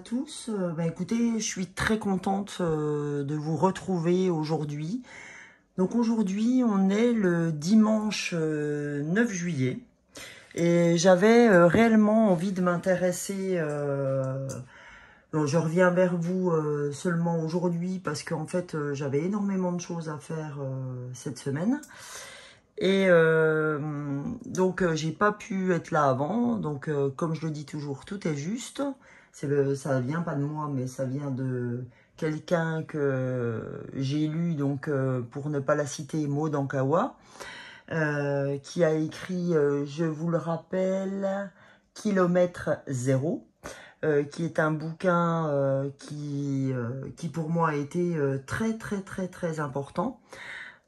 Tous, écoutez, je suis très contente de vous retrouver aujourd'hui. Donc aujourd'hui, on est le dimanche 9 juillet et j'avais réellement envie de m'intéresser. Donc je reviens vers vous seulement aujourd'hui parce qu'en fait, j'avais énormément de choses à faire cette semaine. Et donc j'ai pas pu être là avant. Donc comme je le dis toujours, tout est juste. Ça vient pas de moi, mais ça vient de quelqu'un que j'ai lu, donc pour ne pas la citer, Maud Ankawa, qui a écrit, je vous le rappelle, Kilomètre Zéro, qui est un bouquin qui pour moi a été très important.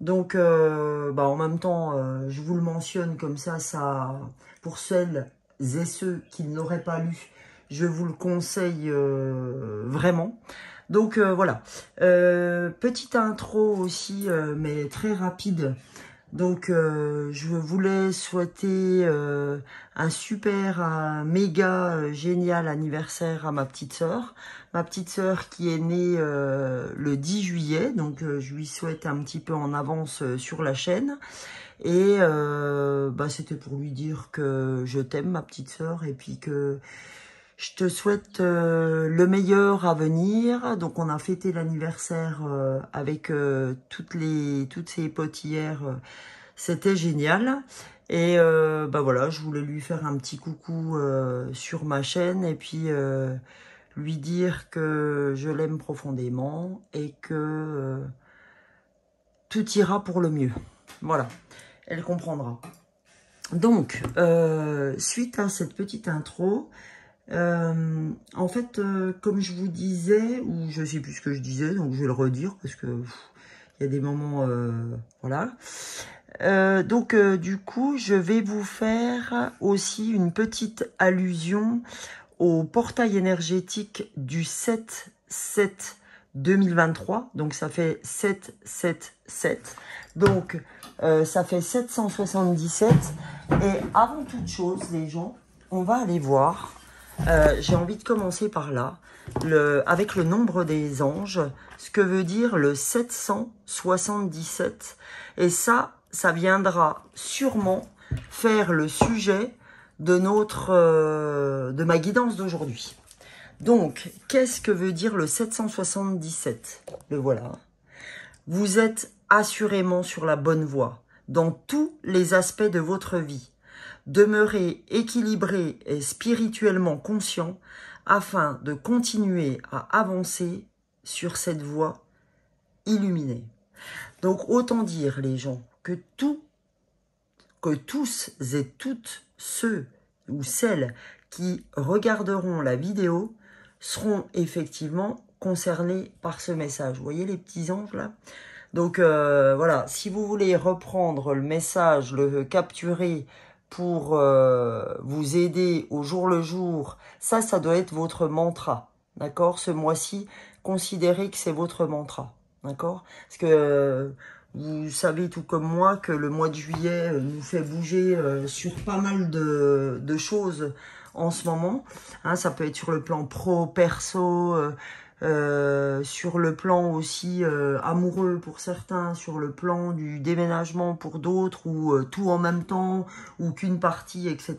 Donc, en même temps, je vous le mentionne comme ça, pour celles et ceux qui ne l'auraient pas lu, je vous le conseille vraiment. Donc, voilà. Petite intro aussi, mais très rapide. Donc, je voulais souhaiter un super, méga génial anniversaire à ma petite sœur. Ma petite sœur qui est née le 10 juillet, donc je lui souhaite un petit peu en avance sur la chaîne. Et c'était pour lui dire que je t'aime, ma petite sœur, et puis que je te souhaite le meilleur à venir. Donc on a fêté l'anniversaire avec toutes ces potes hier. C'était génial. Et voilà, je voulais lui faire un petit coucou sur ma chaîne et puis lui dire que je l'aime profondément et que tout ira pour le mieux. Voilà, elle comprendra. Donc, suite à cette petite intro, en fait, comme je vous disais, ou je sais plus ce que je disais, donc je vais le redire parce que il y a des moments, voilà. Du coup, je vais vous faire aussi une petite allusion au portail énergétique du 7/7/2023. Donc, ça fait 777. Donc, ça fait 777. Et avant toute chose, les gens, on va aller voir. J'ai envie de commencer par là, avec le nombre des anges, ce que veut dire le 777. Et ça viendra sûrement faire le sujet de de ma guidance d'aujourd'hui. Donc, qu'est-ce que veut dire le 777? Le voilà. Vous êtes assurément sur la bonne voie dans tous les aspects de votre vie. Demeurez équilibré et spirituellement conscient afin de continuer à avancer sur cette voie illuminée. Donc, autant dire, les gens, que tous et toutes ceux ou celles qui regarderont la vidéo seront effectivement concernés par ce message. Vous voyez les petits anges là? Donc voilà, si vous voulez reprendre le message, le capturer pour vous aider au jour le jour, ça doit être votre mantra, d'accord? Ce mois-ci, considérez que c'est votre mantra, d'accord? Parce que vous savez tout comme moi que le mois de juillet nous fait bouger sur pas mal de choses en ce moment. Hein, ça peut être sur le plan pro, perso, sur le plan aussi amoureux pour certains, sur le plan du déménagement pour d'autres, ou tout en même temps, ou qu'une partie, etc.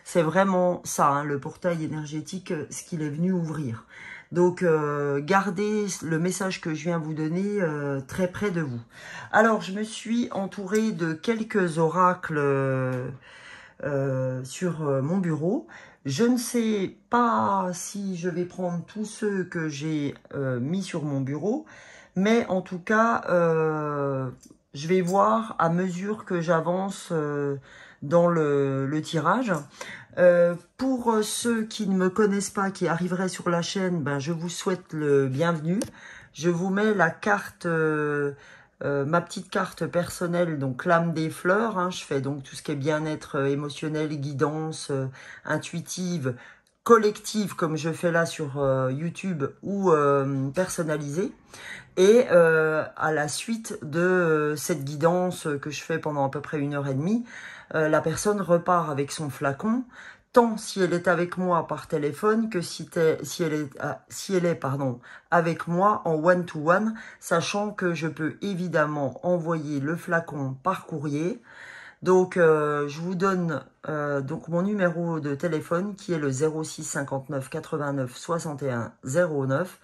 C'est vraiment ça, hein, le portail énergétique, ce qu'il est venu ouvrir. Donc, gardez le message que je viens vous donner très près de vous. Alors, je me suis entourée de quelques oracles sur mon bureau. Je ne sais pas si je vais prendre tous ceux que j'ai mis sur mon bureau, mais en tout cas, je vais voir à mesure que j'avance dans le tirage. Pour ceux qui ne me connaissent pas, qui arriveraient sur la chaîne, je vous souhaite le bienvenu. Je vous mets la carte, ma petite carte personnelle, donc l'âme des fleurs. Hein, je fais donc tout ce qui est bien-être émotionnel, guidance intuitive, collective comme je fais là sur YouTube ou personnalisée. Et à la suite de cette guidance que je fais pendant à peu près 1h30, la personne repart avec son flacon, tant si elle est avec moi par téléphone que si elle est avec moi en one-to-one, sachant que je peux évidemment envoyer le flacon par courrier. Donc, je vous donne donc mon numéro de téléphone qui est le 06 59 89 61 09.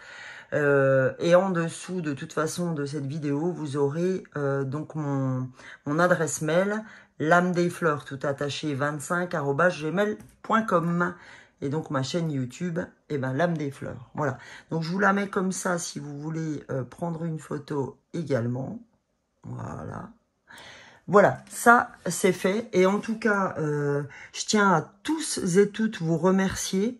Et en dessous, de toute façon, de cette vidéo, vous aurez donc mon adresse mail, lamedesfleurs tout attaché 25@gmail.com. Et donc ma chaîne YouTube, et ben l'âme des fleurs. Voilà. Donc je vous la mets comme ça si vous voulez prendre une photo également. Voilà. Voilà, ça c'est fait. Et en tout cas, je tiens à tous et toutes vous remercier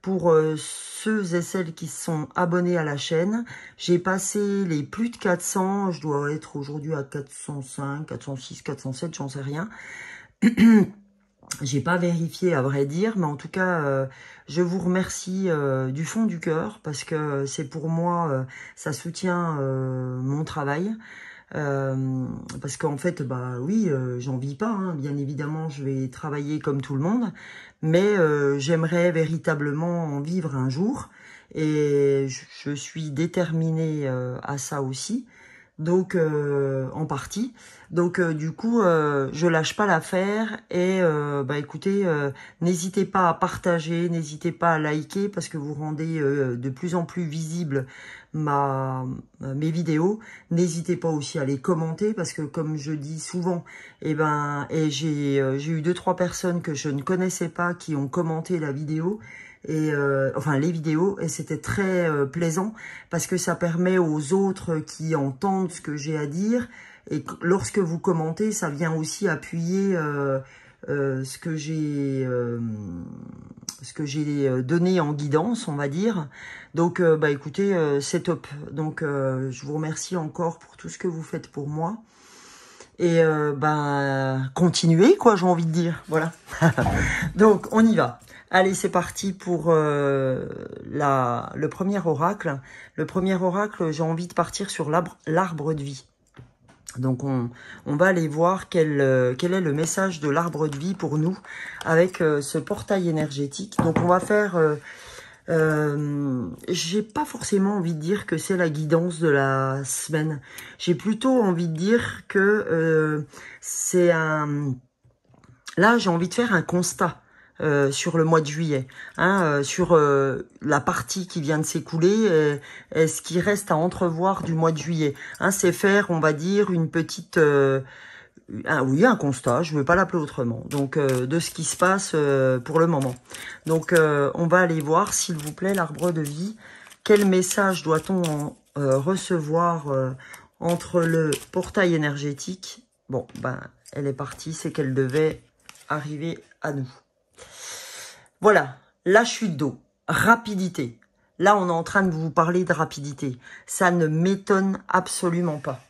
pour ceux et celles qui sont abonnés à la chaîne. J'ai passé les plus de 400, je dois être aujourd'hui à 405, 406, 407, j'en sais rien. J'ai pas vérifié à vrai dire, mais en tout cas, je vous remercie du fond du cœur parce que c'est pour moi, ça soutient mon travail. Parce qu'en fait, bah oui, j'en vis pas, hein. Bien évidemment, je vais travailler comme tout le monde, mais j'aimerais véritablement en vivre un jour, et je suis déterminée à ça aussi, donc en partie. Donc du coup, je lâche pas l'affaire, et bah écoutez, n'hésitez pas à partager, n'hésitez pas à liker, parce que vous rendez de plus en plus visible mes vidéos. N'hésitez pas aussi à les commenter, parce que comme je dis souvent, et j'ai eu 2-3 personnes que je ne connaissais pas qui ont commenté la vidéo, et enfin les vidéos, et c'était très plaisant parce que ça permet aux autres qui entendent ce que j'ai à dire, et lorsque vous commentez, ça vient aussi appuyer ce que j'ai donné en guidance, on va dire. Donc bah écoutez, c'est top. Donc je vous remercie encore pour tout ce que vous faites pour moi. Et continuez, quoi, j'ai envie de dire. Voilà. Donc on y va. Allez, c'est parti pour le premier oracle. Le premier oracle, j'ai envie de partir sur l'arbre de vie. Donc on va aller voir quel est le message de l'arbre de vie pour nous avec ce portail énergétique. Donc on va faire, j'ai pas forcément envie de dire que c'est la guidance de la semaine. J'ai plutôt envie de dire que c'est là j'ai envie de faire un constat. Sur le mois de juillet, hein, sur la partie qui vient de s'écouler, et ce qui reste à entrevoir du mois de juillet. Hein, c'est faire, on va dire, une petite... un constat, je ne veux pas l'appeler autrement, donc de ce qui se passe pour le moment. Donc on va aller voir, s'il vous plaît, l'arbre de vie. Quel message doit-on recevoir entre le portail énergétique? Bon, elle est partie, c'est qu'elle devait arriver à nous. Voilà, la chute d'eau, rapidité. Là, on est en train de vous parler de rapidité. Ça ne m'étonne absolument pas.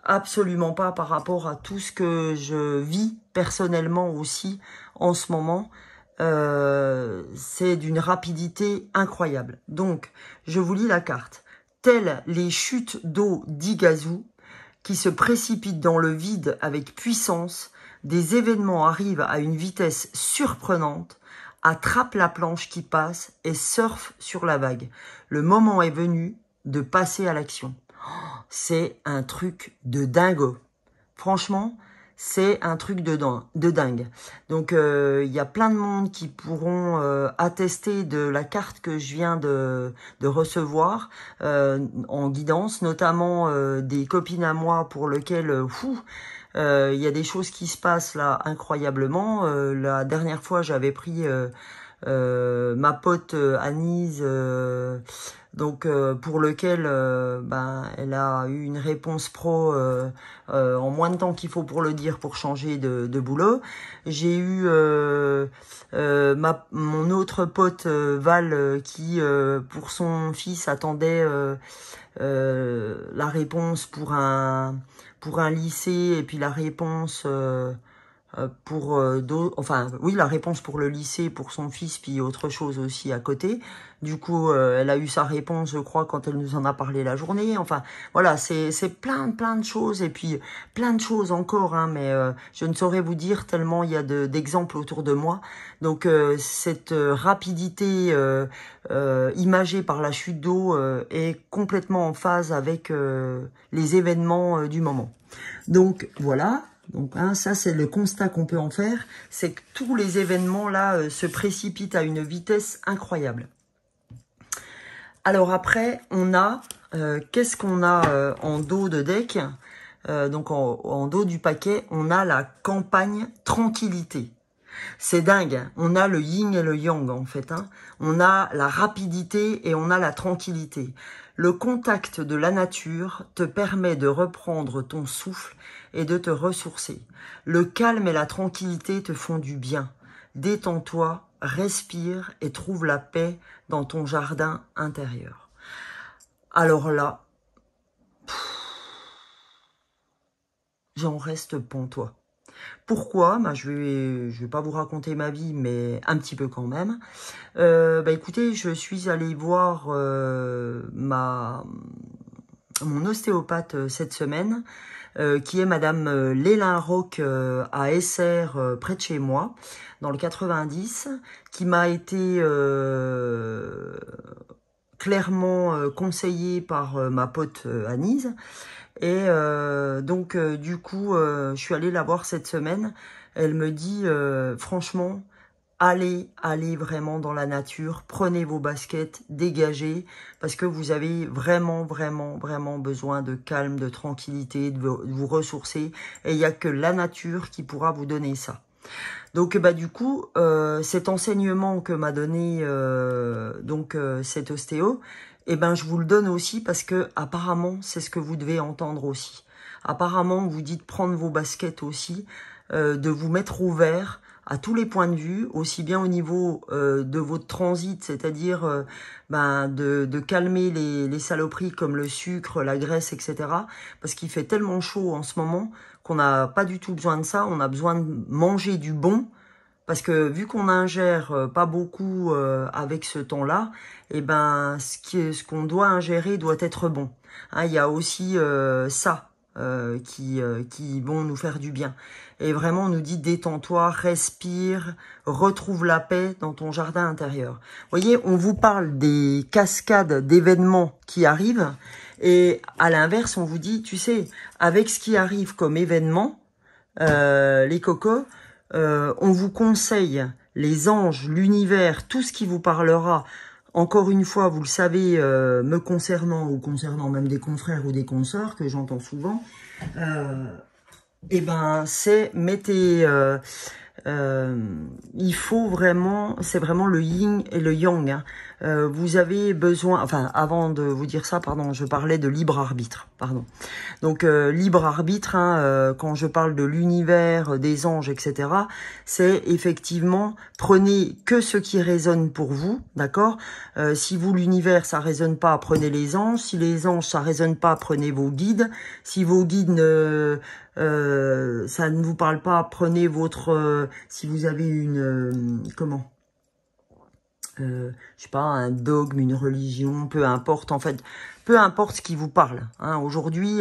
Absolument pas par rapport à tout ce que je vis personnellement aussi en ce moment. C'est d'une rapidité incroyable. Donc, je vous lis la carte. Telles les chutes d'eau d'Iguazu qui se précipitent dans le vide avec puissance, des événements arrivent à une vitesse surprenante, attrape la planche qui passe et surfe sur la vague. Le moment est venu de passer à l'action. C'est un truc de dingo. Franchement, c'est un truc de dingue. Donc, il y a plein de monde qui pourront attester de la carte que je viens de recevoir en guidance, notamment des copines à moi pour lesquelles... il y a des choses qui se passent là incroyablement. La dernière fois, j'avais pris ma pote Anise, donc pour lequel elle a eu une réponse pro en moins de temps qu'il faut pour le dire, pour changer de boulot. J'ai eu mon autre pote Val qui pour son fils attendait la réponse pour un lycée, et puis la réponse enfin oui, la réponse pour le lycée, pour son fils, puis autre chose aussi à côté. Du coup, elle a eu sa réponse, je crois, quand elle nous en a parlé la journée. Enfin, voilà, c'est plein de choses, et puis plein de choses encore, hein, mais je ne saurais vous dire tellement il y a d'exemples autour de moi. Donc, cette rapidité imagée par la chute d'eau est complètement en phase avec les événements du moment. Donc, voilà. Donc, hein, ça, c'est le constat qu'on peut en faire. C'est que tous les événements, là, se précipitent à une vitesse incroyable. Alors après, on a, qu'est-ce qu'on a en dos de deck? Donc, en dos du paquet, on a la campagne tranquillité. C'est dingue, hein. On a le yin et le yang en fait. Hein. On a la rapidité et on a la tranquillité. Le contact de la nature te permet de reprendre ton souffle et de te ressourcer. Le calme et la tranquillité te font du bien. Détends-toi, respire et trouve la paix dans ton jardin intérieur. Alors là, j'en reste pantois. Pourquoi? Je vais pas vous raconter ma vie, mais un petit peu quand même. Écoutez, je suis allée voir mon ostéopathe cette semaine, qui est Madame Lélin Roch à SR, près de chez moi, dans le 90, qui m'a été clairement conseillée par ma pote Anise. Et du coup, je suis allée la voir cette semaine. Elle me dit, franchement, allez vraiment dans la nature, prenez vos baskets, dégagez, parce que vous avez vraiment besoin de calme, de tranquillité, de vous ressourcer, et il n'y a que la nature qui pourra vous donner ça. Donc du coup, cet enseignement que m'a donné cet ostéo, je vous le donne aussi parce que apparemment c'est ce que vous devez entendre aussi. Apparemment, on vous dit de prendre vos baskets aussi, de vous mettre au vert à tous les points de vue, aussi bien au niveau de votre transit, c'est-à-dire de calmer les saloperies comme le sucre, la graisse, etc. Parce qu'il fait tellement chaud en ce moment qu'on n'a pas du tout besoin de ça, on a besoin de manger du bon, parce que vu qu'on ingère pas beaucoup avec ce temps-là, ce qu'on doit ingérer doit être bon. Hein, il y a aussi ça qui vont nous faire du bien. Et vraiment, on nous dit détends-toi, respire, retrouve la paix dans ton jardin intérieur. Vous voyez, on vous parle des cascades d'événements qui arrivent. Et à l'inverse, on vous dit, tu sais, avec ce qui arrive comme événement, les cocos, on vous conseille les anges, l'univers, tout ce qui vous parlera. Encore une fois, vous le savez, me concernant ou concernant même des confrères ou des consoeurs que j'entends souvent, c'est mettez... il faut vraiment, c'est vraiment le yin et le yang. Hein. Vous avez besoin, enfin, avant de vous dire ça, pardon, je parlais de libre arbitre, pardon. Donc, libre arbitre, hein, quand je parle de l'univers, des anges, etc., c'est effectivement, prenez que ce qui résonne pour vous, d'accord? Si vous, l'univers, ça résonne pas, prenez les anges. Si les anges, ça résonne pas, prenez vos guides. Si vos guides ça ne vous parle pas, prenez votre... si vous avez une... je sais pas, un dogme, une religion, peu importe, en fait, peu importe ce qui vous parle. Hein. Aujourd'hui,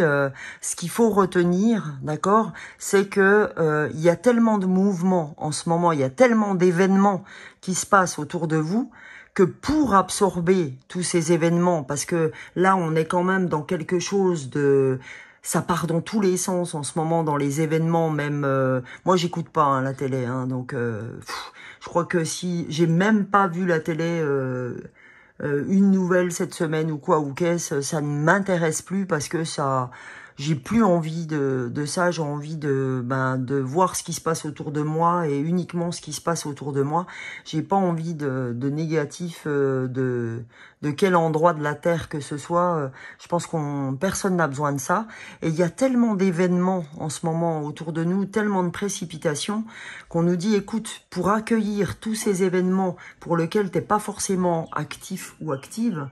ce qu'il faut retenir, d'accord, c'est que il y a tellement de mouvements en ce moment, il y a tellement d'événements qui se passent autour de vous, que pour absorber tous ces événements, parce que là, on est quand même dans quelque chose de... Ça part dans tous les sens en ce moment, dans les événements, même... moi, j'écoute pas hein, la télé, hein, donc... je crois que si... J'ai même pas vu la télé... une nouvelle cette semaine ou quoi, ou qu'est-ce, ça ne m'intéresse plus parce que ça... J'ai plus envie de ça, j'ai envie de voir ce qui se passe autour de moi et uniquement ce qui se passe autour de moi. J'ai pas envie de négatif de quel endroit de la terre que ce soit. Je pense personne n'a besoin de ça. Et il y a tellement d'événements en ce moment autour de nous, tellement de précipitations qu'on nous dit, écoute, pour accueillir tous ces événements pour lesquels t'es pas forcément actif ou active,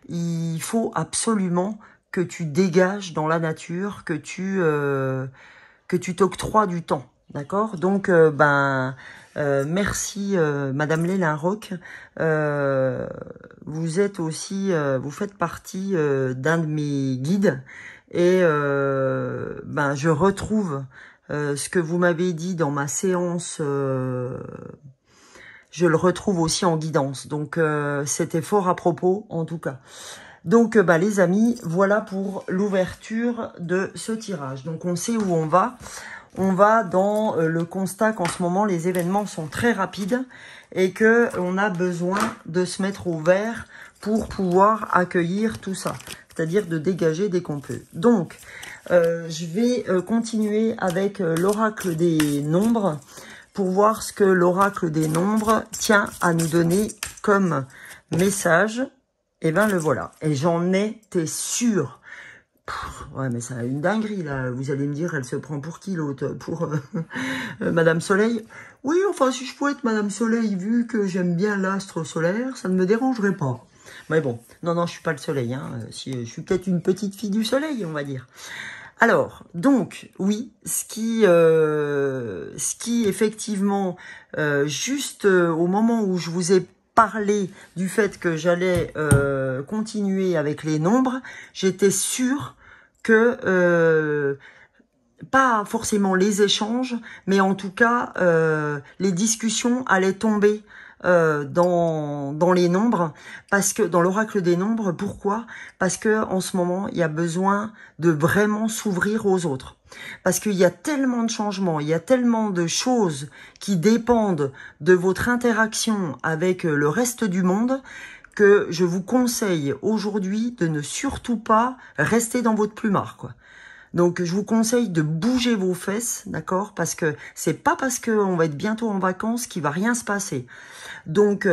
il faut absolument que tu dégages dans la nature, que tu t'octroies du temps. D'accord? Donc, merci, Madame Lélin Roch. Vous êtes aussi, vous faites partie d'un de mes guides. Et je retrouve ce que vous m'avez dit dans ma séance, je le retrouve aussi en guidance. Donc, c'était fort à propos, en tout cas. Donc, les amis, voilà pour l'ouverture de ce tirage. Donc, on sait où on va. On va dans le constat qu'en ce moment, les événements sont très rapides et que on a besoin de se mettre au vert pour pouvoir accueillir tout ça. C'est-à-dire de dégager dès qu'on peut. Donc, je vais continuer avec l'oracle des nombres pour voir ce que l'oracle des nombres tient à nous donner comme message. Et ben le voilà. Et j'en étais sûre. Ouais, mais ça a une dinguerie, là. Vous allez me dire, elle se prend pour qui, l'autre? Pour Madame Soleil? Oui, enfin, si je pouvais être Madame Soleil, vu que j'aime bien l'astre solaire, ça ne me dérangerait pas. Mais bon, non, je suis pas le soleil, hein. Si, je suis peut-être une petite fille du soleil, on va dire. Alors, donc, oui, ce qui effectivement, juste au moment où je vous ai parlé du fait que j'allais continuer avec les nombres, j'étais sûre que, pas forcément les échanges, mais en tout cas, les discussions allaient tomber dans les nombres, parce que dans l'oracle des nombres, pourquoi? Parce que en ce moment, il y a besoin de vraiment s'ouvrir aux autres. Parce qu'il y a tellement de changements, il y a tellement de choses qui dépendent de votre interaction avec le reste du monde, que je vous conseille aujourd'hui de ne surtout pas rester dans votre plumard, quoi. Donc, je vous conseille de bouger vos fesses, d'accord? Parce que c'est pas parce qu'on va être bientôt en vacances qu'il va rien se passer. Donc,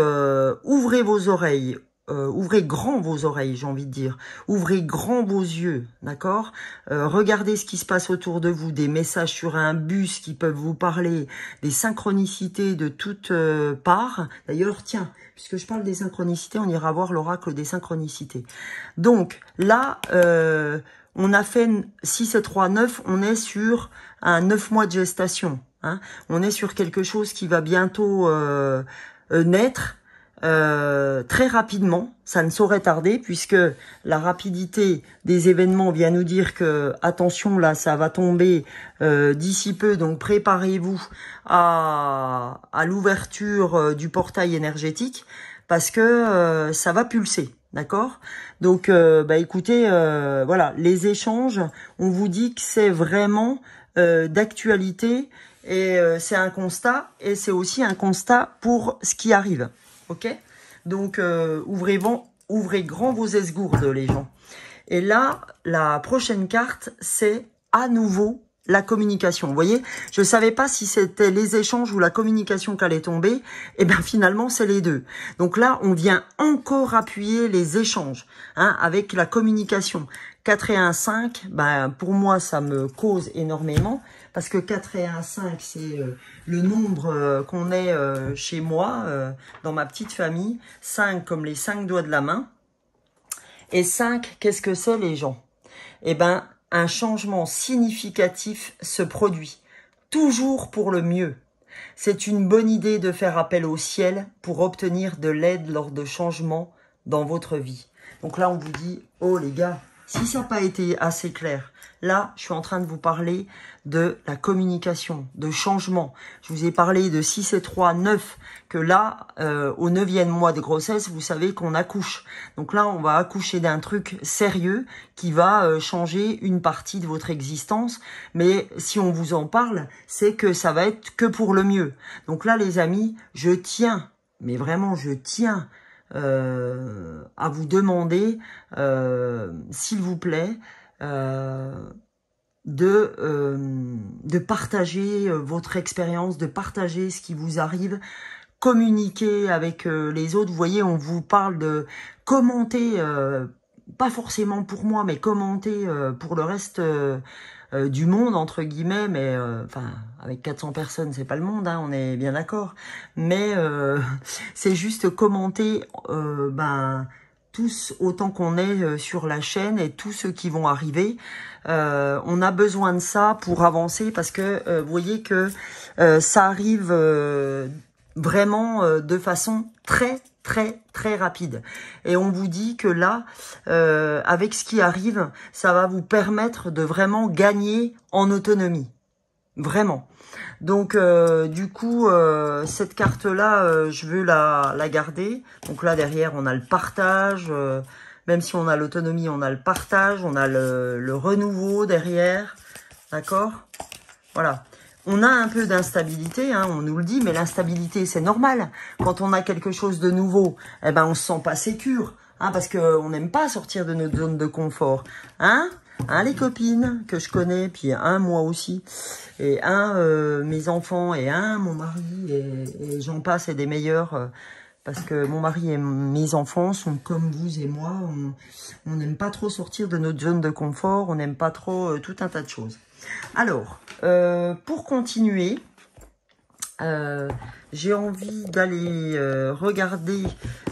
ouvrez vos oreilles, ouvrez grand vos oreilles, j'ai envie de dire. Ouvrez grand vos yeux, d'accord? Regardez ce qui se passe autour de vous, des messages sur un bus qui peuvent vous parler, des synchronicités de toutes parts. D'ailleurs, tiens, puisque je parle des synchronicités, on ira voir l'oracle des synchronicités. Donc, là, on a fait 6 et 3, 9, on est sur un 9 mois de gestation. Hein. On est sur quelque chose qui va bientôt naître très rapidement. Ça ne saurait tarder puisque la rapidité des événements vient nous dire que, attention, là, ça va tomber d'ici peu. Donc, préparez-vous à l'ouverture du portail énergétique parce que ça va pulser. D'accord? Donc, écoutez, voilà, les échanges, on vous dit que c'est vraiment d'actualité et c'est un constat et c'est aussi un constat pour ce qui arrive. Ok? Donc, ouvrez grand vos esgourdes, les gens. Et là, la prochaine carte, c'est à nouveau la communication. Vous voyez, je savais pas si c'était les échanges ou la communication qui allait tomber. Et bien finalement, c'est les deux. Donc là, on vient encore appuyer les échanges avec la communication. 4 et 1, 5, pour moi, ça me cause énormément. Parce que 4 et 1, 5, c'est le nombre qu'on est chez moi, dans ma petite famille. 5 comme les 5 doigts de la main. Et 5, qu'est-ce que c'est, les gens? Eh ben, un changement significatif se produit, toujours pour le mieux. C'est une bonne idée de faire appel au ciel pour obtenir de l'aide lors de changements dans votre vie. Donc là, on vous dit, oh les gars, si ça n'a pas été assez clair, là, je suis en train de vous parler de la communication, de changement. Je vous ai parlé de 6 et 3, 9, que là, au 9e mois de grossesse, vous savez qu'on accouche. Donc là, on va accoucher d'un truc sérieux qui va changer une partie de votre existence. Mais si on vous en parle, c'est que ça va être que pour le mieux. Donc là, les amis, je tiens, mais vraiment, je tiens à vous demander, s'il vous plaît, de partager votre expérience, de partager ce qui vous arrive, communiquer avec les autres. Vous voyez, on vous parle de commenter, pas forcément pour moi, mais commenter pour le reste du monde, entre guillemets, mais enfin, avec 400 personnes, c'est pas le monde, on est bien d'accord. Mais c'est juste commenter, tous autant qu'on est sur la chaîne et tous ceux qui vont arriver. On a besoin de ça pour avancer parce que vous voyez que ça arrive vraiment de façon très rapide. Et on vous dit que là, avec ce qui arrive, ça va vous permettre de vraiment gagner en autonomie. Vraiment. Donc du coup, cette carte-là, je veux la garder. Donc là, derrière, on a le partage. Même si on a l'autonomie, on a le partage. On a le renouveau derrière. D'accord? Voilà. On a un peu d'instabilité, hein, on nous le dit, mais l'instabilité, c'est normal. Quand on a quelque chose de nouveau, eh ben, on se sent pas sécure, hein, parce qu'on n'aime pas sortir de notre zone de confort. Hein, les copines que je connais, puis moi aussi, et mes enfants, et mon mari, et j'en passe, et des meilleurs, parce que mon mari et mes enfants sont comme vous et moi, on n'aime pas trop sortir de notre zone de confort, on n'aime pas trop tout un tas de choses. Alors, pour continuer, j'ai envie d'aller regarder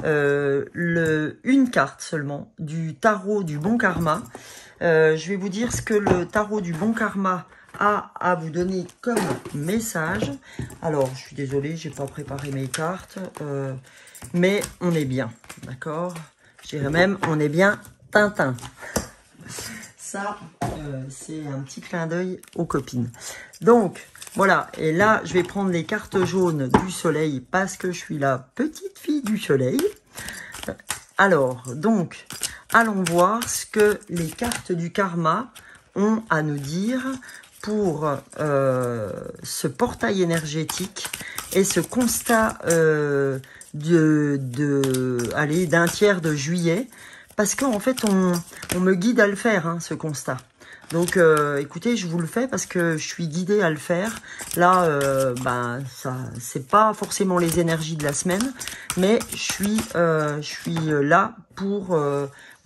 une carte seulement du tarot du bon karma. Je vais vous dire ce que le tarot du bon karma a à vous donner comme message. Alors, je suis désolée, j'ai pas préparé mes cartes, mais on est bien, d'accord? Je dirais même, on est bien Tintin. Ça, c'est un petit clin d'œil aux copines. Donc, voilà. Et là, je vais prendre les cartes jaunes du soleil parce que je suis la petite fille du soleil. Alors, donc, allons voir ce que les cartes du karma ont à nous dire pour ce portail énergétique et ce constat d'un tiers de juillet. Parce qu'en fait, on me guide à le faire, hein, ce constat. Donc, écoutez, je vous le fais parce que je suis guidée à le faire. Là, ça, c'est pas forcément les énergies de la semaine, mais je suis là pour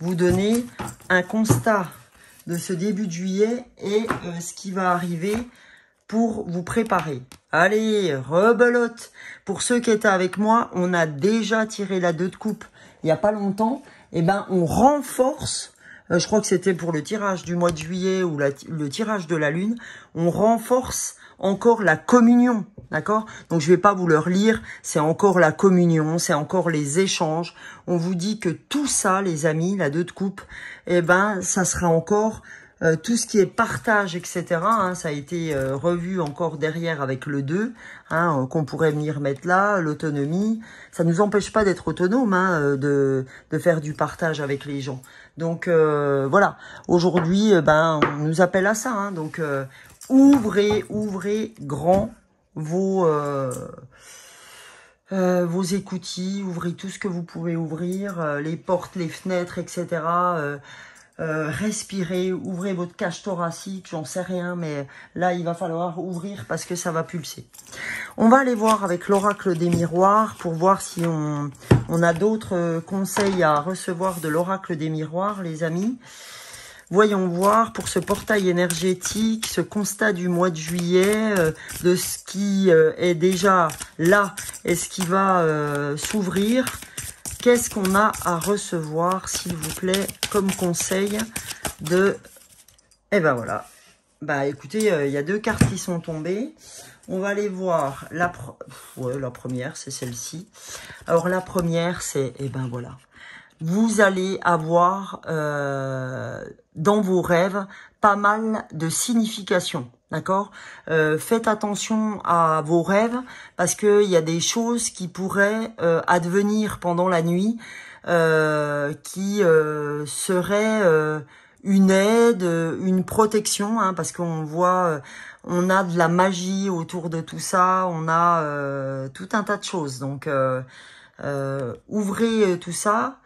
vous donner un constat de ce début de juillet et ce qui va arriver pour vous préparer. Allez, rebelote. Pour ceux qui étaient avec moi, on a déjà tiré la 2 de coupe il n'y a pas longtemps. Eh ben, on renforce, je crois que c'était pour le tirage du mois de juillet ou le tirage de la lune, on renforce encore la communion, d'accord? Donc, je vais pas vous le relire, c'est encore la communion, c'est encore les échanges. On vous dit que tout ça, les amis, la 2 de coupe, eh ben, ça sera encore tout ce qui est partage, etc. Hein, ça a été revu encore derrière avec le 2, hein, qu'on pourrait venir mettre là, l'autonomie. Ça ne nous empêche pas d'être autonome, hein, de faire du partage avec les gens. Donc voilà, aujourd'hui, on nous appelle à ça. Hein, donc ouvrez grand vos écoutilles, ouvrez tout ce que vous pouvez ouvrir, les portes, les fenêtres, etc. Respirez, ouvrez votre cage thoracique, j'en sais rien, mais là, il va falloir ouvrir parce que ça va pulser. On va aller voir avec l'oracle des miroirs pour voir si on a d'autres conseils à recevoir de l'oracle des miroirs, les amis. Voyons voir pour ce portail énergétique, ce constat du mois de juillet, de ce qui est déjà là et ce qui va s'ouvrir. Qu'est-ce qu'on a à recevoir, s'il vous plaît, comme conseil de... Eh ben voilà. Bah écoutez, il y a 2 cartes qui sont tombées. On va aller voir la première, c'est celle-ci. Alors la première, c'est... Eh ben voilà. Vous allez avoir dans vos rêves pas mal de significations. D'accord, faites attention à vos rêves parce que il y a des choses qui pourraient advenir pendant la nuit qui seraient une aide, une protection, hein, parce qu'on voit, on a de la magie autour de tout ça, on a tout un tas de choses. Donc ouvrez tout ça.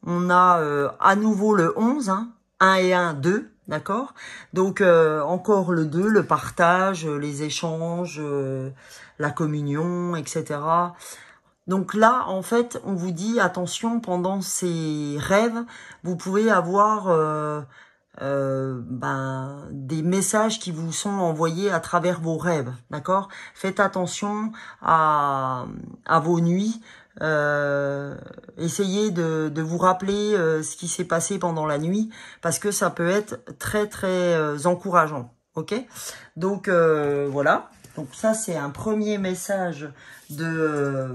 On a à nouveau le 11, hein, 1 et 1, 2. D'accord? Donc, encore le 2, le partage, les échanges, la communion, etc. Donc là, en fait, on vous dit, attention, pendant ces rêves, vous pouvez avoir des messages qui vous sont envoyés à travers vos rêves. D'accord? Faites attention à vos nuits. essayez de vous rappeler ce qui s'est passé pendant la nuit, parce que ça peut être très très encourageant. Ok, donc voilà. Donc ça c'est un premier message de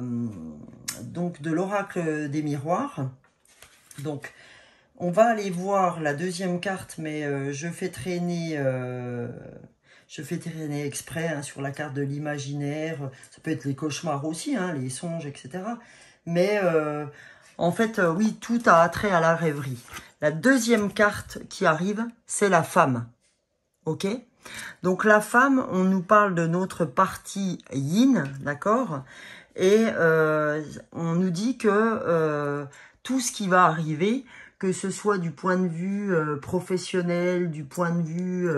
l'oracle des miroirs. Donc on va aller voir la deuxième carte, mais je fais traîner exprès hein, sur la carte de l'imaginaire. Ça peut être les cauchemars aussi, hein, les songes, etc. Mais en fait, oui, tout a attrait à la rêverie. La deuxième carte qui arrive, c'est la femme. Ok ? Donc la femme, on nous parle de notre partie yin, d'accord? Et on nous dit que tout ce qui va arriver, que ce soit du point de vue professionnel, du point de vue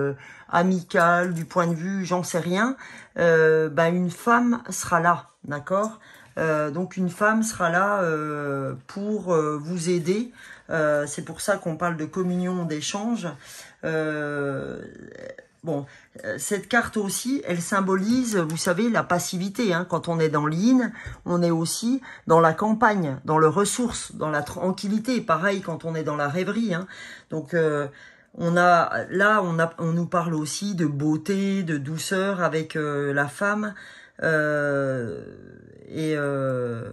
amical, du point de vue j'en sais rien, une femme sera là, d'accord? Donc une femme sera là pour vous aider. C'est pour ça qu'on parle de communion, d'échange. Bon, cette carte aussi, elle symbolise, vous savez, la passivité. Hein. Quand on est dans l'yin, on est aussi dans la campagne, dans le ressource, dans la tranquillité. Pareil quand on est dans la rêverie. Hein. Donc, on nous parle aussi de beauté, de douceur avec la femme.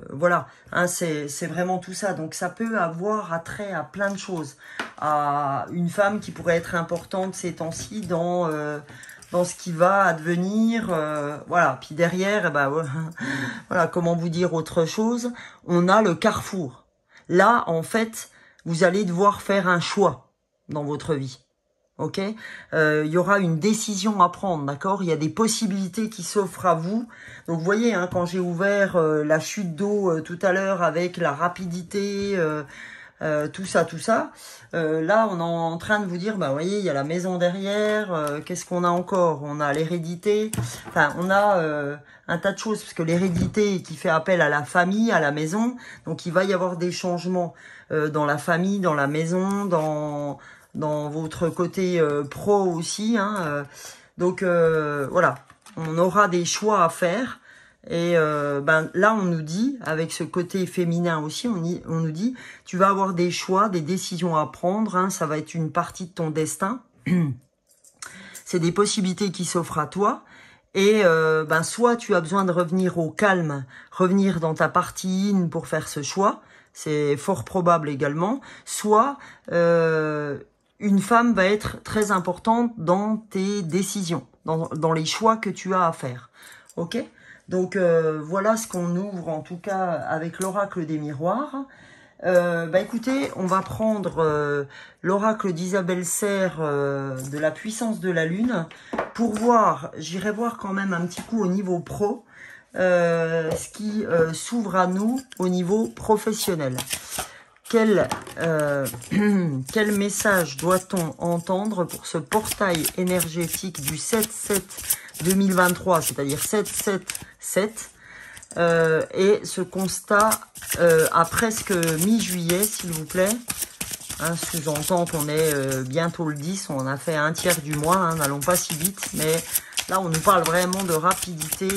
Voilà, hein, c'est vraiment tout ça. Donc ça peut avoir attrait à plein de choses, à une femme qui pourrait être importante ces temps-ci dans ce qui va advenir, voilà. Puis derrière, voilà, comment vous dire autre chose, on a le carrefour. Là, en fait, vous allez devoir faire un choix dans votre vie. Ok, y aura une décision à prendre, d'accord? Il y a des possibilités qui s'offrent à vous. Donc vous voyez, hein, quand j'ai ouvert la chute d'eau tout à l'heure avec la rapidité, tout ça, là on est en train de vous dire, vous voyez, il y a la maison derrière. Qu'est-ce qu'on a encore? On a l'hérédité. Enfin, on a un tas de choses parce que l'hérédité qui fait appel à la famille, à la maison. Donc il va y avoir des changements dans la famille, dans la maison, dans votre côté pro aussi. Hein, donc voilà, on aura des choix à faire. Et là, on nous dit, avec ce côté féminin aussi, on nous dit, tu vas avoir des choix, des décisions à prendre. Hein, ça va être une partie de ton destin. C'est des possibilités qui s'offrent à toi. Et soit tu as besoin de revenir au calme, revenir dans ta partie yin pour faire ce choix. C'est fort probable également. Soit une femme va être très importante dans tes décisions, dans les choix que tu as à faire. Ok ? Donc, voilà ce qu'on ouvre, en tout cas, avec l'oracle des miroirs. Écoutez, on va prendre l'oracle d'Isabelle Serre de la puissance de la lune pour voir, j'irai voir quand même un petit coup au niveau pro, ce qui s'ouvre à nous au niveau professionnel. Quel message doit-on entendre pour ce portail énergétique du 7-7-2023, c'est-à-dire 7-7-7, et ce constat à presque mi-juillet, s'il vous plaît. Hein, sous-entend qu'on est bientôt le 10, on a fait un tiers du mois, hein, n'allons pas si vite, mais là on nous parle vraiment de rapidité.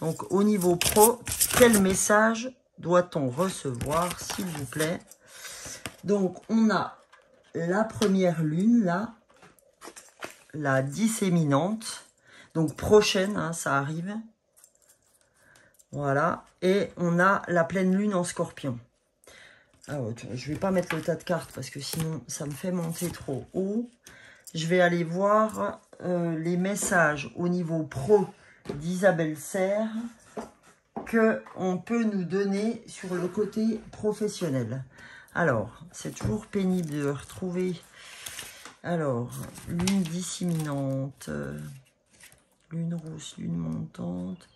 Donc au niveau pro, quel message doit-on recevoir, s'il vous plaît? Donc, on a la première lune, là, la disséminante. Donc, prochaine, hein, ça arrive. Voilà. Et on a la pleine lune en scorpion. Alors, je ne vais pas mettre le tas de cartes parce que sinon, ça me fait monter trop haut. Je vais aller voir les messages au niveau pro d'Isabelle Serre qu'on peut nous donner sur le côté professionnel. Alors, c'est toujours pénible de retrouver. Alors, lune disséminante, lune rousse, lune montante.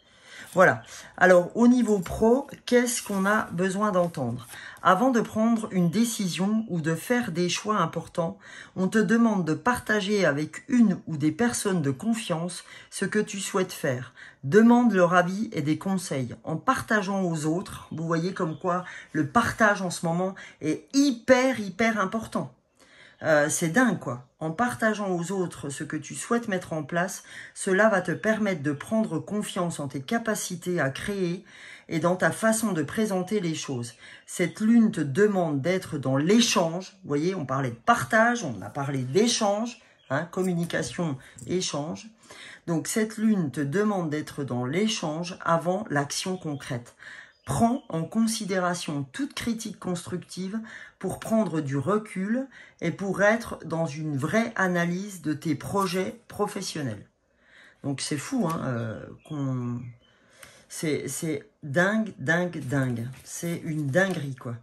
Voilà. Alors, au niveau pro, qu'est-ce qu'on a besoin d'entendre? Avant de prendre une décision ou de faire des choix importants, on te demande de partager avec une ou des personnes de confiance ce que tu souhaites faire. Demande leur avis et des conseils. En partageant aux autres, vous voyez comme quoi le partage en ce moment est hyper important. C'est dingue quoi. En partageant aux autres ce que tu souhaites mettre en place, cela va te permettre de prendre confiance en tes capacités à créer et dans ta façon de présenter les choses. Cette lune te demande d'être dans l'échange. Vous voyez, on parlait de partage, on a parlé d'échange, hein, communication, échange. Donc cette lune te demande d'être dans l'échange avant l'action concrète. Prends en considération toute critique constructive pour prendre du recul et pour être dans une vraie analyse de tes projets professionnels. Donc c'est fou, hein, c'est dingue, dingue, dingue. C'est une dinguerie, quoi.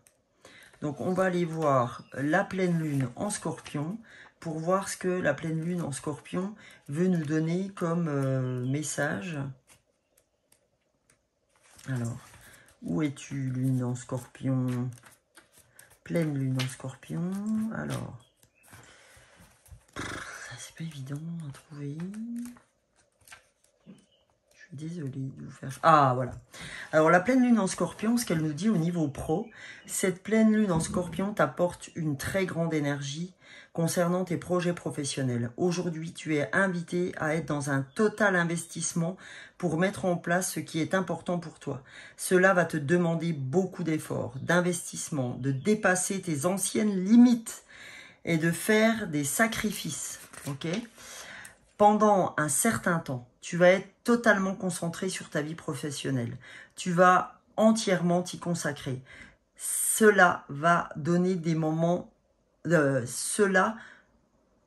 Donc on va aller voir la pleine lune en Scorpion pour voir ce que la pleine lune en Scorpion veut nous donner comme message. Alors, où es-tu, lune en Scorpion? Pleine lune en Scorpion. Alors, c'est pas évident à trouver. Je suis désolée de vous faire... Ah, voilà. Alors, la pleine lune en Scorpion, ce qu'elle nous dit au niveau pro, cette pleine lune en Scorpion t'apporte une très grande énergie concernant tes projets professionnels. Aujourd'hui, tu es invité à être dans un total investissement pour mettre en place ce qui est important pour toi. Cela va te demander beaucoup d'efforts, d'investissement, de dépasser tes anciennes limites et de faire des sacrifices. Ok ? Pendant un certain temps, tu vas être totalement concentré sur ta vie professionnelle. Tu vas entièrement t'y consacrer. Cela va donner des moments... cela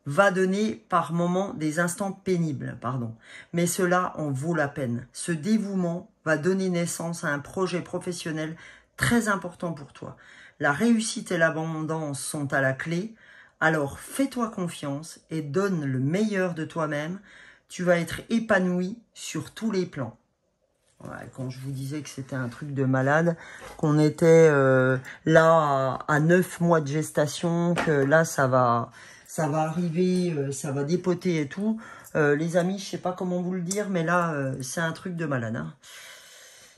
va donner par moments des instants pénibles, pardon. Mais cela en vaut la peine. Ce dévouement va donner naissance à un projet professionnel très important pour toi. La réussite et l'abondance sont à la clé. Alors fais-toi confiance et donne le meilleur de toi-même. Tu vas être épanoui sur tous les plans. Voilà, quand je vous disais que c'était un truc de malade, qu'on était là à 9 mois de gestation, que là ça va arriver, ça va dépoter et tout. Les amis, je sais pas comment vous le dire, mais là c'est un truc de malade. Hein.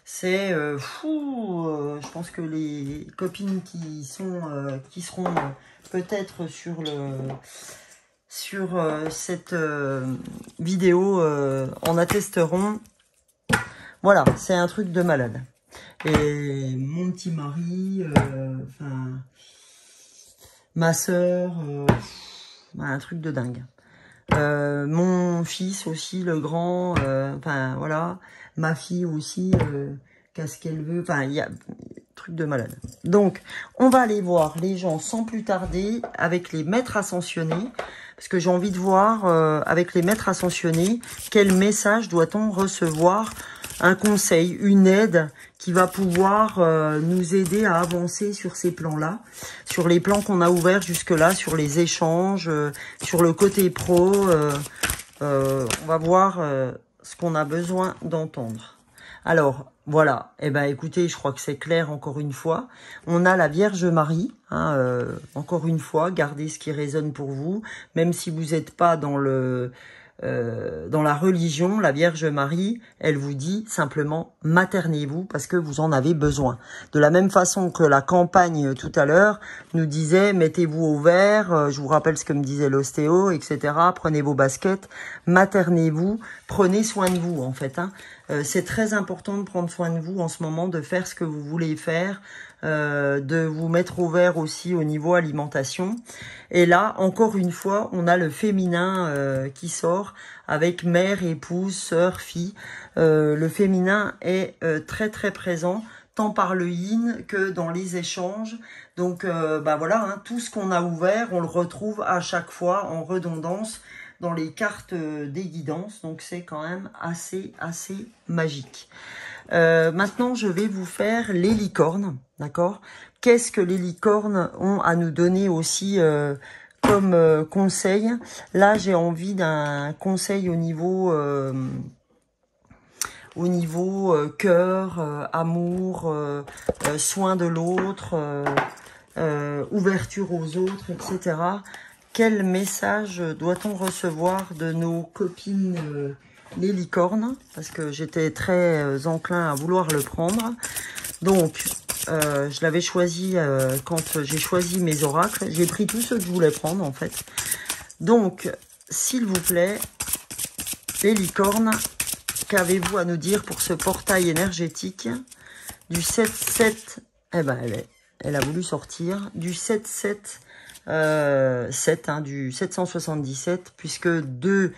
C'est fou. Je pense que les copines qui seront peut-être sur cette vidéo en attesteront. Voilà, c'est un truc de malade. Et mon petit mari, ma soeur, un truc de dingue. Mon fils aussi, le grand, voilà. Ma fille aussi, qu'est-ce qu'elle veut. Enfin, il y a truc de malade. Donc, on va aller voir les gens sans plus tarder avec les maîtres ascensionnés. Parce que j'ai envie de voir avec les maîtres ascensionnés, quel message doit-on recevoir, un conseil, une aide qui va pouvoir nous aider à avancer sur ces plans-là, sur les plans qu'on a ouverts jusque-là, sur les échanges, sur le côté pro. On va voir ce qu'on a besoin d'entendre. Alors, voilà. Eh ben, écoutez, je crois que c'est clair encore une fois. On a la Vierge Marie. Hein, encore une fois, gardez ce qui résonne pour vous. Même si vous n'êtes pas dans la religion, la Vierge Marie, elle vous dit simplement maternez-vous parce que vous en avez besoin. De la même façon que la campagne tout à l'heure nous disait mettez-vous au vert, je vous rappelle ce que me disait l'ostéo, etc. Prenez vos baskets, maternez-vous, prenez soin de vous en fait. Hein. C'est très important de prendre soin de vous en ce moment, de faire ce que vous voulez faire, de vous mettre au vert aussi au niveau alimentation. Et là, encore une fois, on a le féminin qui sort avec mère, épouse, sœur, fille. Le féminin est très très présent, tant par le yin que dans les échanges. Donc voilà, hein, tout ce qu'on a ouvert, on le retrouve à chaque fois en redondance dans les cartes des guidances. Donc c'est quand même assez magique. Maintenant, je vais vous faire les licornes, d'accord? Qu'est-ce que les licornes ont à nous donner aussi comme conseil? Là, j'ai envie d'un conseil au niveau cœur, amour, soin de l'autre, ouverture aux autres, etc. Quel message doit-on recevoir de nos copines les licornes? Parce que j'étais très enclin à vouloir le prendre. Donc, je l'avais choisi quand j'ai choisi mes oracles. J'ai pris tous ceux que je voulais prendre, en fait. Donc, s'il vous plaît, les licornes, qu'avez-vous à nous dire pour ce portail énergétique Du 7-7, eh ben, elle a voulu sortir. Du 7-7, 7, hein, du 777, puisque 2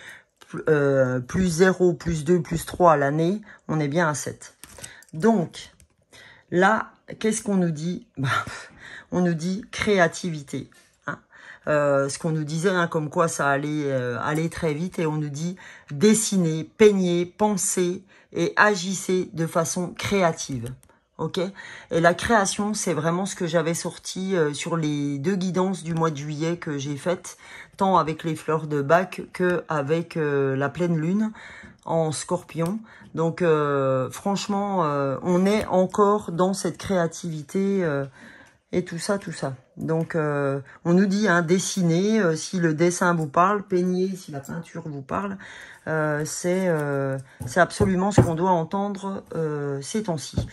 plus 0, plus 2, plus 3 à l'année, on est bien à 7. Donc, là, qu'est-ce qu'on nous dit? On nous dit créativité. Hein. Ce qu'on nous disait, hein, comme quoi ça allait aller très vite, et on nous dit dessinez, peignez, pensez et agissez de façon créative. Ok? Et la création, c'est vraiment ce que j'avais sorti sur les 2 guidances du mois de juillet que j'ai faites, tant avec les fleurs de Bach que avec la pleine lune en Scorpion. Donc franchement, on est encore dans cette créativité et tout ça, tout ça. Donc on nous dit hein, dessiner si le dessin vous parle, peigner si la peinture vous parle. C'est absolument ce qu'on doit entendre ces temps-ci.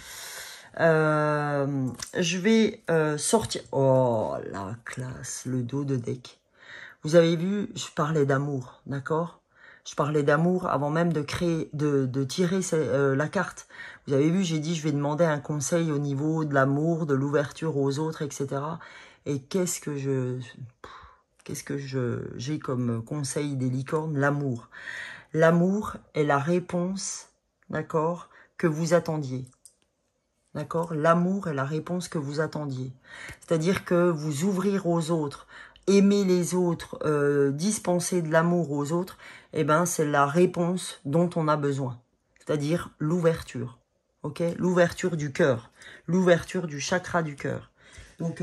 Je vais sortir. Oh la classe, le dos de deck. Vous avez vu, je parlais d'amour, d'accord? Je parlais d'amour avant même de créer, de tirer la carte. Vous avez vu, j'ai dit je vais demander un conseil au niveau de l'amour, de l'ouverture aux autres, etc. Et qu'est-ce que j'ai comme conseil des licornes? L'amour. L'amour est la réponse, d'accord, que vous attendiez. D'accord? L'amour est la réponse que vous attendiez. C'est-à-dire que vous ouvrir aux autres, aimer les autres, dispenser de l'amour aux autres, eh ben, c'est la réponse dont on a besoin. C'est-à-dire l'ouverture. Ok? L'ouverture du cœur. L'ouverture du chakra du cœur. Donc,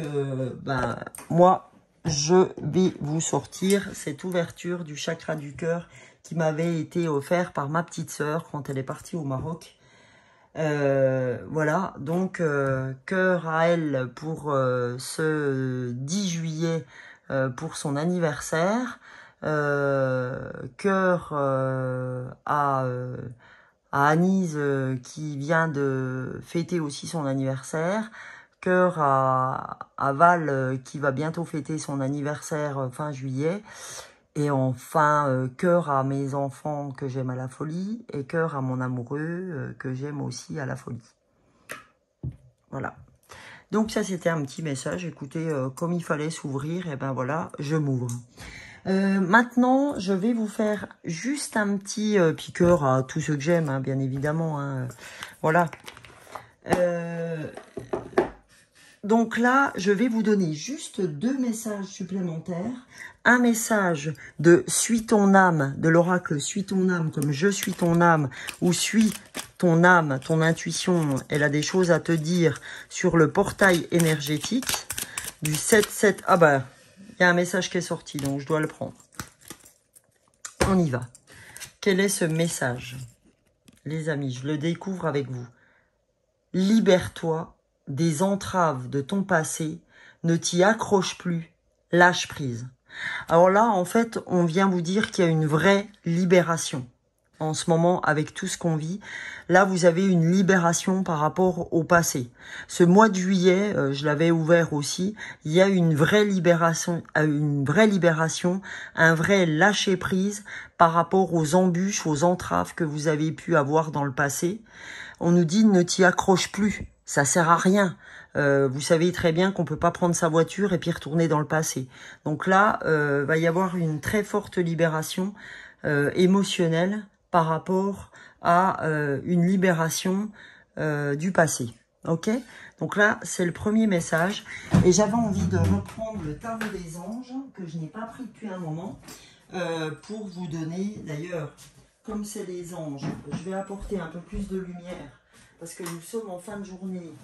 moi, je vais vous sortir cette ouverture du chakra du cœur qui m'avait été offerte par ma petite sœur quand elle est partie au Maroc. Voilà, donc cœur à elle pour ce 10 juillet pour son anniversaire. Cœur à Anise qui vient de fêter aussi son anniversaire. Cœur à Val qui va bientôt fêter son anniversaire fin juillet. Et enfin, cœur à mes enfants que j'aime à la folie. Et cœur à mon amoureux que j'aime aussi à la folie. Voilà. Donc ça, c'était un petit message. Écoutez, comme il fallait s'ouvrir, et ben voilà, je m'ouvre. Maintenant, je vais vous faire juste un petit piqueur à tous ceux que j'aime, hein, bien évidemment. Hein, voilà. Donc là, je vais vous donner juste 2 messages supplémentaires. Un message de « Suis ton âme », de l'oracle « Suis ton âme », comme « Je suis ton âme » ou « Suis ton âme », ton intuition, elle a des choses à te dire sur le portail énergétique du 7-7. Ah bah, il y a un message qui est sorti, donc je dois le prendre. On y va. Quel est ce message? Les amis, je le découvre avec vous. Libère-toi des entraves de ton passé, ne t'y accroche plus, lâche prise. Alors là, en fait, on vient vous dire qu'il y a une vraie libération. En ce moment, avec tout ce qu'on vit, là, vous avez une libération par rapport au passé. Ce mois de juillet, je l'avais ouvert aussi, il y a une vraie libération, un vrai lâcher-prise par rapport aux embûches, aux entraves que vous avez pu avoir dans le passé. On nous dit ne t'y accroche plus. Ça sert à rien. Vous savez très bien qu'on peut pas prendre sa voiture et puis retourner dans le passé. Donc là, va y avoir une très forte libération émotionnelle par rapport à une libération du passé. Ok? Donc là, c'est le premier message. Et j'avais envie de reprendre le tarot des anges que je n'ai pas pris depuis un moment pour vous donner, d'ailleurs, comme c'est les anges, je vais apporter un peu plus de lumière. Parce que nous sommes en fin de journée.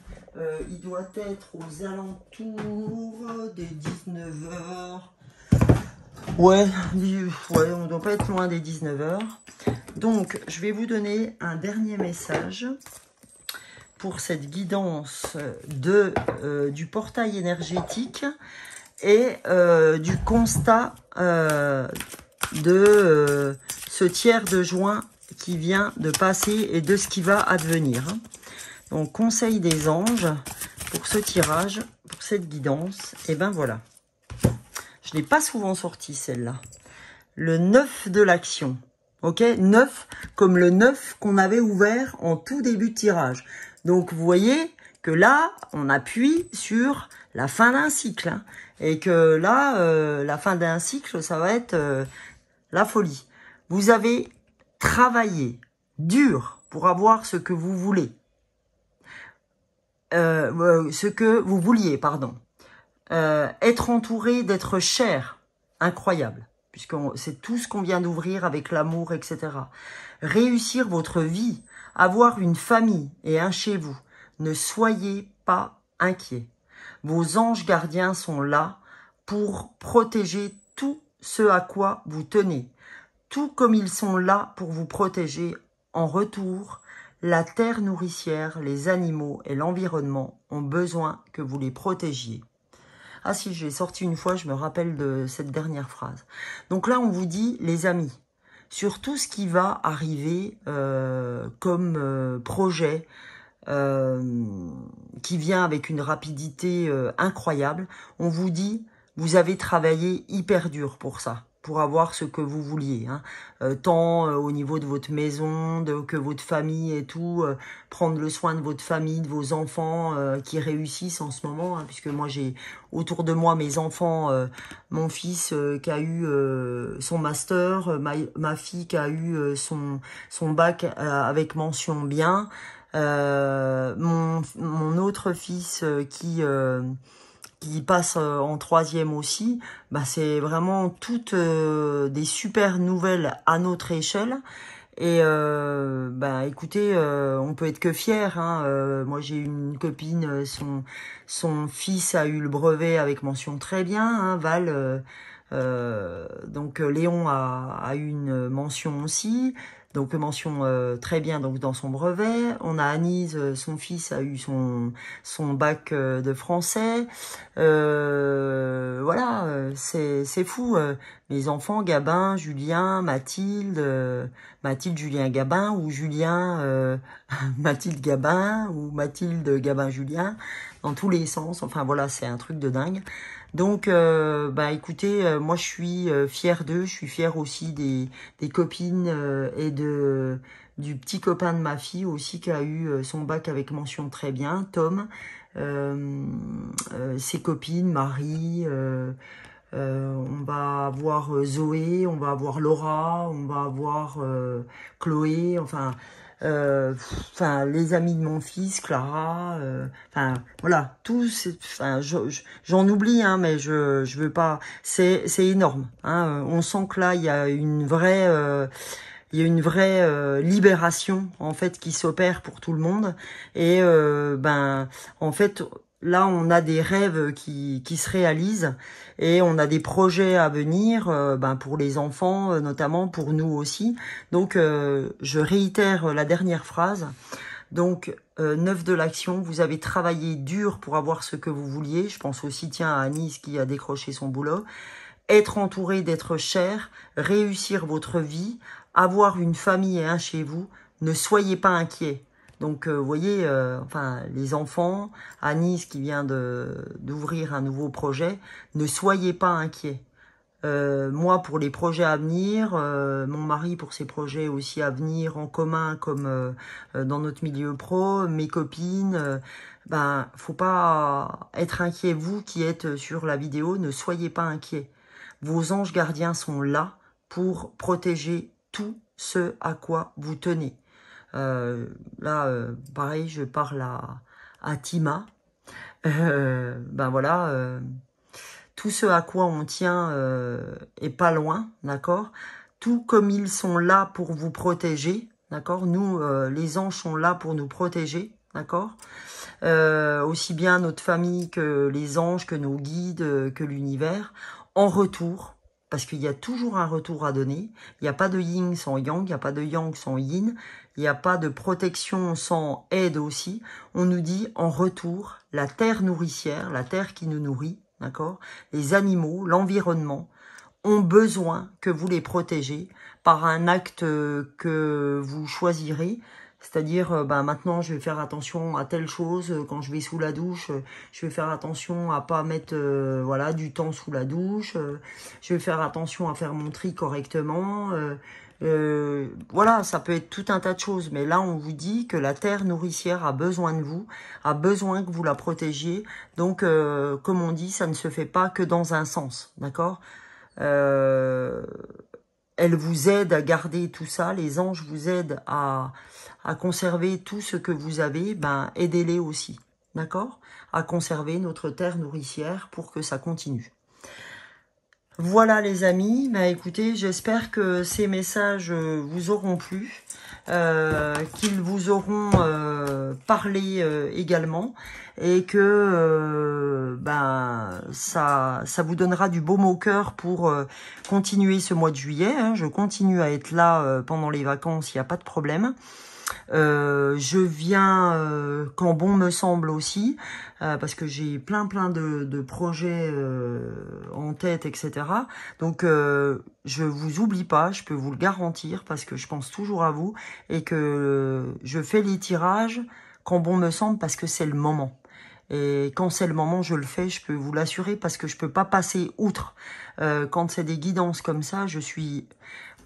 Il doit être aux alentours des 19h. Ouais, on ne doit pas être loin des 19h. Donc, je vais vous donner un dernier message pour cette guidance du portail énergétique et du constat de ce tiers de juin qui vient de passer et de ce qui va advenir. Donc, conseil des anges pour ce tirage, pour cette guidance. Et ben voilà. Je n'ai pas souvent sorti celle-là. Le 9 de l'action. Ok, 9 comme le 9 qu'on avait ouvert en tout début de tirage. Donc, vous voyez, que là, on appuie sur la fin d'un cycle. Hein, et que là, la fin d'un cycle, ça va être la folie. Vous avez travaillé dur pour avoir ce que vous voulez. Ce que vous vouliez, pardon. Être entouré, d'être cher, incroyable, puisque c'est tout ce qu'on vient d'ouvrir avec l'amour, etc. Réussir votre vie, avoir une famille et un chez vous. Ne soyez pas inquiets. Vos anges gardiens sont là pour protéger tout ce à quoi vous tenez, tout comme ils sont là pour vous protéger. En retour, la terre nourricière, les animaux et l'environnement ont besoin que vous les protégiez. Ah si, je l'ai sorti une fois, je me rappelle de cette dernière phrase. Donc là, on vous dit, les amis, sur tout ce qui va arriver comme projet, qui vient avec une rapidité incroyable, on vous dit, vous avez travaillé hyper dur pour ça, pour avoir ce que vous vouliez, hein. Tant au niveau de votre maison, que votre famille et tout, prendre le soin de votre famille, de vos enfants qui réussissent en ce moment, hein, puisque moi j'ai autour de moi mes enfants, mon fils qui a eu son master, ma fille qui a eu son bac avec mention bien, mon autre fils qui passe en 3e aussi, bah c'est vraiment toutes des super nouvelles à notre échelle. Et bah écoutez, on peut être que fiers. Hein. Moi j'ai une copine, son fils a eu le brevet avec mention très bien, hein, Val. Donc Léon a eu une mention aussi. Donc mention très bien donc dans son brevet. On a Anise, son fils a eu son bac de français. Voilà, c'est fou. Les enfants, Gabin, Julien, Mathilde, Julien, Gabin, ou Julien, Mathilde, Gabin, ou Mathilde, Gabin, Julien, dans tous les sens. Enfin voilà, c'est un truc de dingue. Donc, bah écoutez, moi je suis fière d'eux, je suis fière aussi des copines et du petit copain de ma fille aussi qui a eu son bac avec mention très bien, Tom, ses copines, Marie, on va avoir Zoé, on va avoir Laura, on va avoir Chloé, enfin les amis de mon fils, Clara, enfin voilà, tous, enfin j'en oublie, hein, mais je veux pas, c'est énorme, hein, on sent que là il y a une vraie libération en fait qui s'opère pour tout le monde, et ben en fait là on a des rêves qui se réalisent, et on a des projets à venir, ben pour les enfants notamment, pour nous aussi. Donc je réitère la dernière phrase. Donc 9 de l'action, vous avez travaillé dur pour avoir ce que vous vouliez. Je pense aussi tiens à Anis qui a décroché son boulot. Être entouré, d'être cher, réussir votre vie, avoir une famille et un chez vous, ne soyez pas inquiets. Donc, vous voyez, enfin, les enfants, Anis qui vient d'ouvrir un nouveau projet, ne soyez pas inquiets. Moi, pour les projets à venir, mon mari pour ses projets aussi à venir en commun, comme dans notre milieu pro, mes copines, ben, faut pas être inquiet. Vous qui êtes sur la vidéo, ne soyez pas inquiets. Vos anges gardiens sont là pour protéger tout ce à quoi vous tenez. Là, pareil, je parle à Tima. Ben voilà, tout ce à quoi on tient est pas loin, d'accord? Tout comme ils sont là pour vous protéger, d'accord? Nous, les anges sont là pour nous protéger, d'accord? Aussi bien notre famille que les anges, que nos guides, que l'univers. En retour, parce qu'il y a toujours un retour à donner. Il n'y a pas de yin sans yang, il n'y a pas de yang sans yin. Il n'y a pas de protection sans aide aussi. On nous dit en retour, la terre nourricière, la terre qui nous nourrit, d'accord, les animaux, l'environnement, ont besoin que vous les protégez par un acte que vous choisirez. C'est-à-dire, ben maintenant, je vais faire attention à telle chose. Quand je vais sous la douche, je vais faire attention à pas mettre voilà, du temps sous la douche. Je vais faire attention à faire mon tri correctement. Voilà, ça peut être tout un tas de choses, mais là on vous dit que la terre nourricière a besoin de vous, a besoin que vous la protégiez. Donc, comme on dit, ça ne se fait pas que dans un sens, d'accord? Elle vous aide à garder tout ça, les anges vous aident à conserver tout ce que vous avez, ben aidez-les aussi, d'accord? À conserver notre terre nourricière pour que ça continue. Voilà les amis, bah écoutez, j'espère que ces messages vous auront plu, qu'ils vous auront parlé également, et que ben ça vous donnera du baume au cœur pour continuer ce mois de juillet. Hein. Je continue à être là pendant les vacances, il n'y a pas de problème. Je viens quand bon me semble aussi, parce que j'ai plein de projets en tête, etc. Donc je vous oublie pas, je peux vous le garantir, parce que je pense toujours à vous, et que je fais les tirages quand bon me semble, parce que c'est le moment. Et quand c'est le moment, je le fais, je peux vous l'assurer, parce que je peux pas passer outre. Quand c'est des guidances comme ça, je suis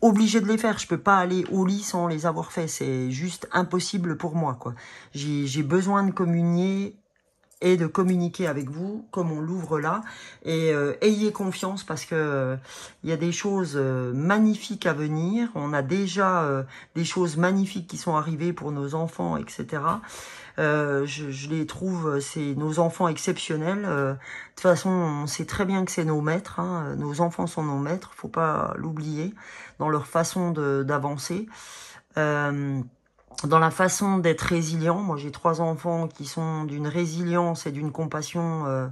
obligée de les faire. Je peux pas aller au lit sans les avoir fait. C'est juste impossible pour moi, quoi. J'ai besoin de communier et de communiquer avec vous, comme on l'ouvre là. Et ayez confiance, parce que il y a des choses magnifiques à venir. On a déjà des choses magnifiques qui sont arrivées pour nos enfants, etc. Je les trouve, c'est nos enfants exceptionnels. De toute façon, on sait très bien que c'est nos maîtres. Hein. Nos enfants sont nos maîtres, faut pas l'oublier, dans leur façon d'avancer. Dans la façon d'être résilient. Moi, j'ai 3 enfants qui sont d'une résilience et d'une compassion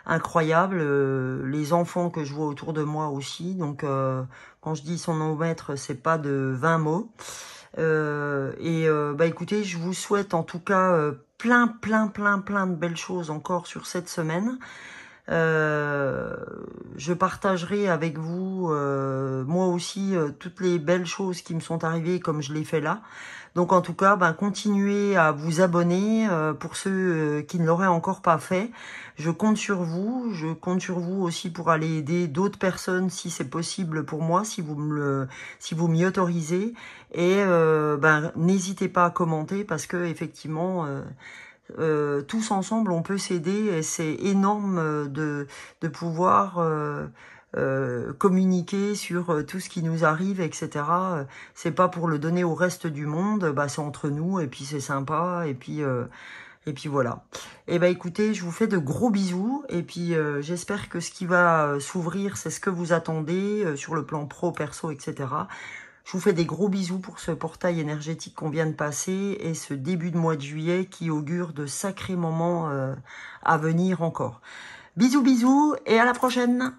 incroyable. Les enfants que je vois autour de moi aussi. Donc, quand je dis sont nos maîtres, c'est pas de 20 mots. Bah écoutez, je vous souhaite en tout cas plein de belles choses encore sur cette semaine. Je partagerai avec vous, moi aussi, toutes les belles choses qui me sont arrivées comme je l'ai fait là. Donc en tout cas, ben, continuez à vous abonner pour ceux qui ne l'auraient encore pas fait. Je compte sur vous. Je compte sur vous aussi pour aller aider d'autres personnes si c'est possible pour moi, si vous m'y autorisez. Et ben, n'hésitez pas à commenter, parce que effectivement, tous ensemble, on peut s'aider, et c'est énorme de pouvoir communiquer sur tout ce qui nous arrive, etc. C'est pas pour le donner au reste du monde, bah c'est entre nous, et puis c'est sympa, et puis voilà. Et bah écoutez, je vous fais de gros bisous, et puis j'espère que ce qui va s'ouvrir, c'est ce que vous attendez sur le plan pro, perso, etc. Je vous fais des gros bisous pour ce portail énergétique qu'on vient de passer, et ce début de mois de juillet qui augure de sacrés moments à venir encore. Bisous, bisous, et à la prochaine!